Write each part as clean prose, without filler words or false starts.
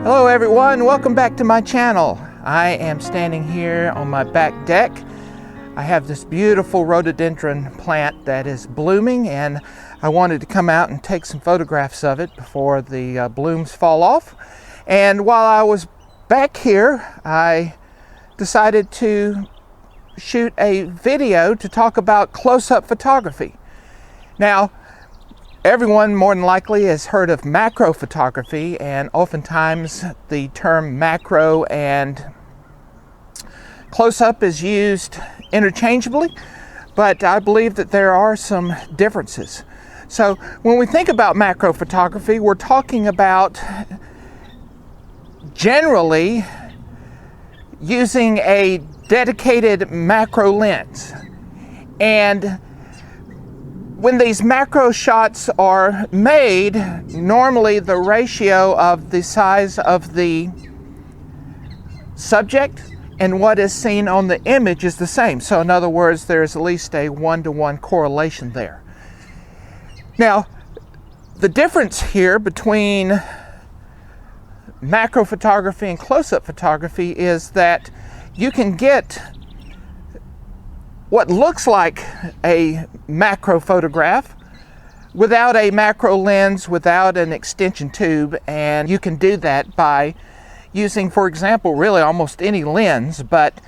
Hello everyone, welcome back to my channel. I am standing here on my back deck. I have this beautiful rhododendron plant that is blooming, and I wanted to come out and take some photographs of it before the blooms fall off. And while I was back here, I decided to shoot a video to talk about close-up photography. Now, everyone more than likely has heard of macro photography, and oftentimes the term macro and close-up is used interchangeably, but I believe that there are some differences. So when we think about macro photography, we're talking about generally using a dedicated macro lens. And when these macro shots are made, normally the ratio of the size of the subject and what is seen on the image is the same. So in other words, there's at least a 1-to-1 correlation there. Now, the difference here between macro photography and close-up photography is that you can get what looks like a macro photograph without a macro lens, without an extension tube, and you can do that by using, for example, really almost any lens. But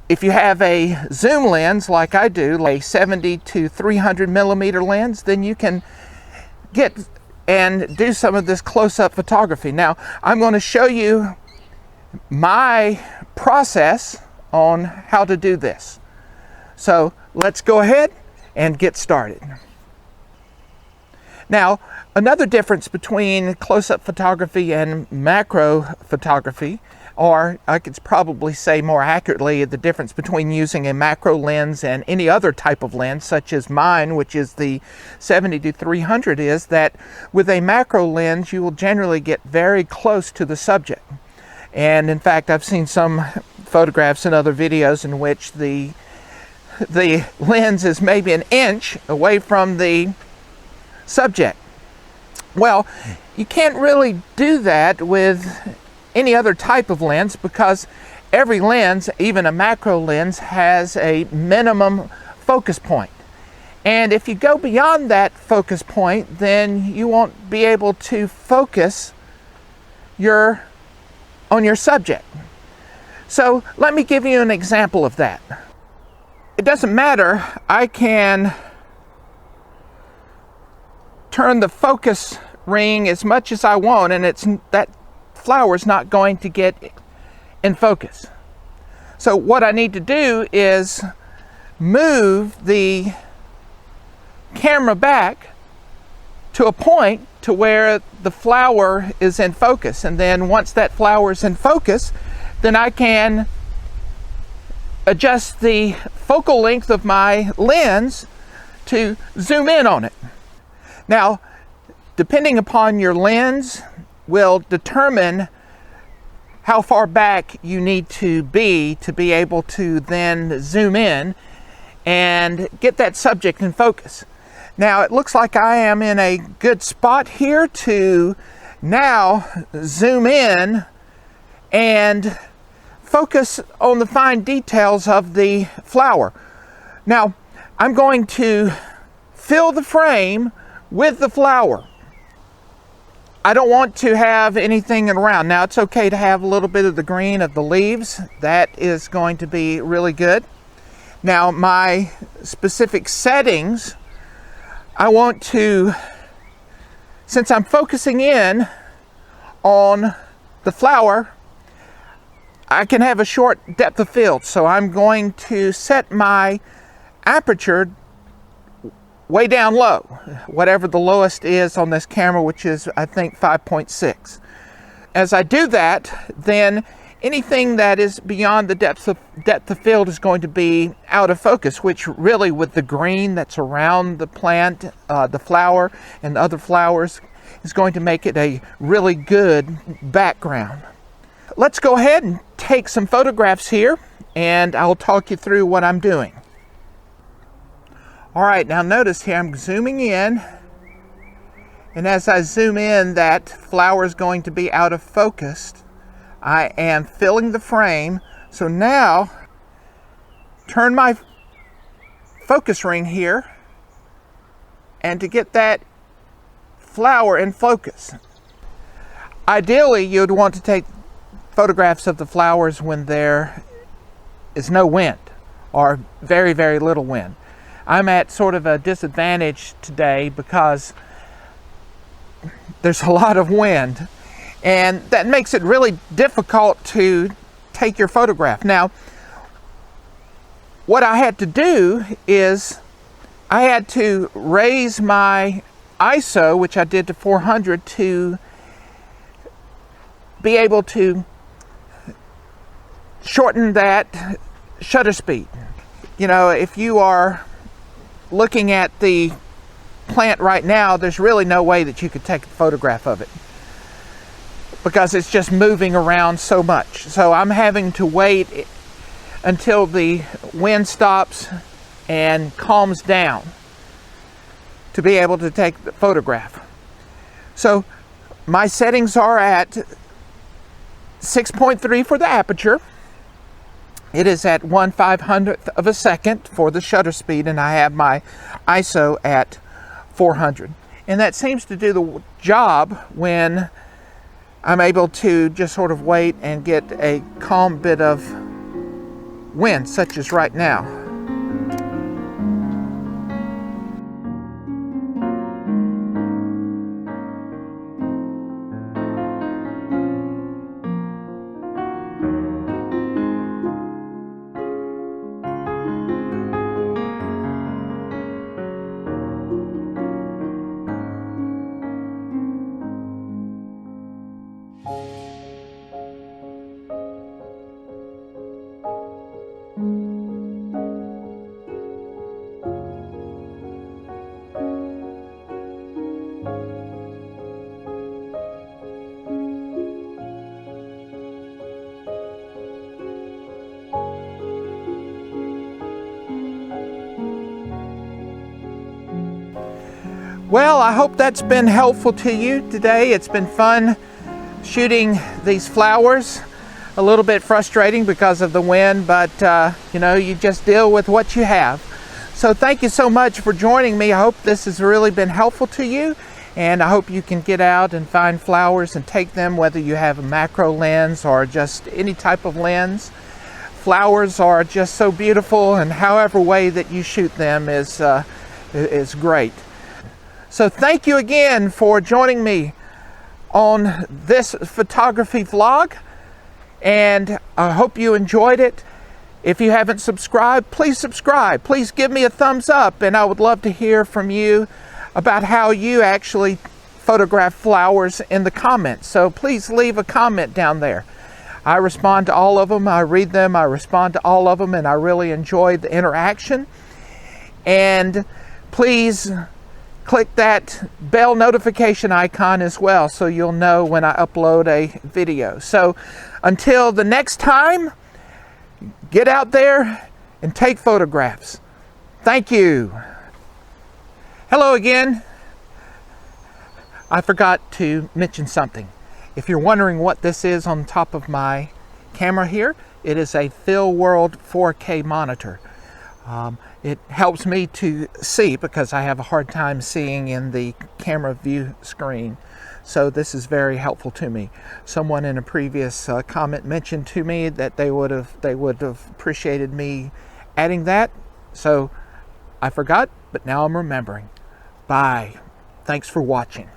if you have a zoom lens like I do, a 70 to 300 millimeter lens, then you can get and do some of this close-up photography. Now, I'm going to show you my process on how to do this. So let's go ahead and get started. Now, another difference between close-up photography and macro photography, or I could probably say more accurately, the difference between using a macro lens and any other type of lens, such as mine, which is the 70 to 300, is that with a macro lens, you will generally get very close to the subject. And in fact, I've seen some photographs and other videos in which the lens is maybe an inch away from the subject. Well, you can't really do that with any other type of lens, because every lens, even a macro lens, has a minimum focus point. And if you go beyond that focus point, then you won't be able to focus on your subject. So let me give you an example of that. It doesn't matter, I can turn the focus ring as much as I want, and that flower's not going to get in focus. So what I need to do is move the camera back to a point to where the flower is in focus, and then once that flower is in focus, then I can adjust the focal length of my lens to zoom in on it. Now, depending upon your lens will determine how far back you need to be able to then zoom in and get that subject in focus. Now, it looks like I am in a good spot here to now zoom in and focus on the fine details of the flower. Now, I'm going to fill the frame with the flower. I don't want to have anything around. Now, it's okay to have a little bit of the green of the leaves. That is going to be really good. Now, my specific settings, I want to, since I'm focusing in on the flower, I can have a short depth of field. So I'm going to set my aperture way down low, whatever the lowest is on this camera, which is, I think, 5.6. As I do that, then anything that is beyond the depth of field is going to be out of focus, which really, with the green that's around the plant, the flower, and the other flowers, is going to make it a really good background. Let's go ahead and take some photographs here, and I'll talk you through what I'm doing. All right, now notice here I'm zooming in, And as I zoom in, that flower is going to be out of focus. I am filling the frame. So now, turn my focus ring here, and to get that flower in focus. Ideally, you'd want to take photographs of the flowers when there is no wind or very, very little wind. I'm at sort of a disadvantage today because there's a lot of wind, and that makes it really difficult to take your photograph. Now, what I had to do is I had to raise my ISO, which I did to 400, to be able to shorten that shutter speed. You know, if you are looking at the plant right now, there's really no way that you could take a photograph of it because it's just moving around so much. So I'm having to wait until the wind stops and calms down to be able to take the photograph. So my settings are at 6.3 for the aperture. It is at 1/500th of a second for the shutter speed, and I have my ISO at 400. And that seems to do the job when I'm able to just sort of wait and get a calm bit of wind, such as right now. Well, I hope that's been helpful to you today. It's been fun shooting these flowers. A little bit frustrating because of the wind, but you know, you just deal with what you have. So thank you so much for joining me. I hope this has really been helpful to you, and I hope you can get out and find flowers and take them, whether you have a macro lens or just any type of lens. Flowers are just so beautiful, and however way that you shoot them is great. So thank you again for joining me on this photography vlog, and I hope you enjoyed it. If you haven't subscribed, please subscribe. Please give me a thumbs up, and I would love to hear from you about how you actually photograph flowers in the comments. So please leave a comment down there. I respond to all of them. I read them. I respond to all of them, and I really enjoy the interaction. And please click that bell notification icon as well, so you'll know when I upload a video. So until the next time, get out there and take photographs. Thank you. Hello again. I forgot to mention something. If you're wondering what this is on top of my camera here, it is a FilWorld 4K monitor. It helps me to see because I have a hard time seeing in the camera view screen. So this is very helpful to me. Someone in a previous comment mentioned to me that they would have appreciated me adding that. So I forgot, but now I'm remembering. Bye. Thanks for watching.